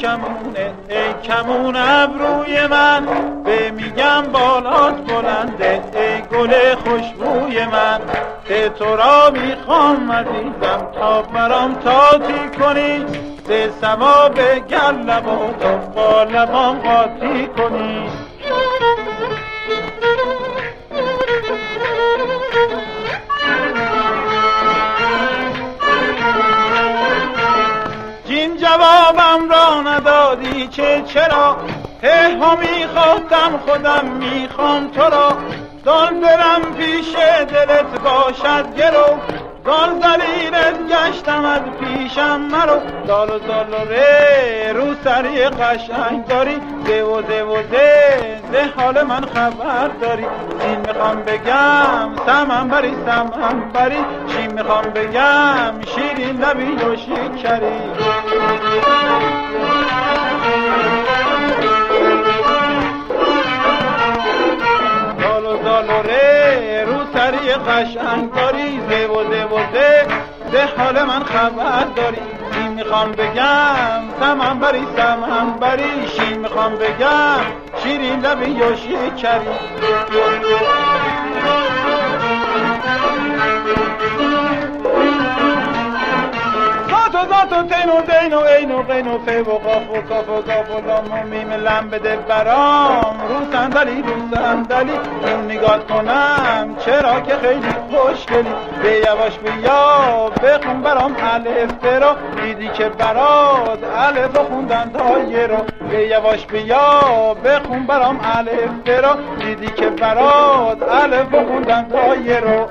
کمونه ای کمون ابروی من، به میگم بالات بلنده ای گل خوشبوی من. به تو را میخوام عزیزم تا برام تاتی کنی، به ثواب گلبات و قالبام قاطی کنی. جین جوابم را ندادی که چرا، ها میخواستم خودم میخوام تو را. دان برم پیش دلت باشد گرو، دان زلیلت گشتم از پیشم مرو. دال و دال و ره رو سری قشنگ داری، ده و ده و ده حال من خبر داری. این میخوام بگم سمن بری سمن بری، چی میخوام بگم شیرین لبی و شکری. دال و دال و ره رو سری قشنگ داری، ده و ده و ده حال من خبر داری. این میخوام بگم سمن بری سمن بری، شیر میخوام بگم شیرین لبی یا شکری. زاتو تینو دینو اینو قینو فی و قاف و کاف و گاف و لام و میم لم بده برام، رو صندلی اون نگاه کنم چرا که خیلی خوشگلی. به یواش بیا بخون برام الف برا، دیدی که برات الف خوندن تا یه رو. به یواش بیا بخون برام الف برا، دیدی که برات الف خوندن تا یه رو.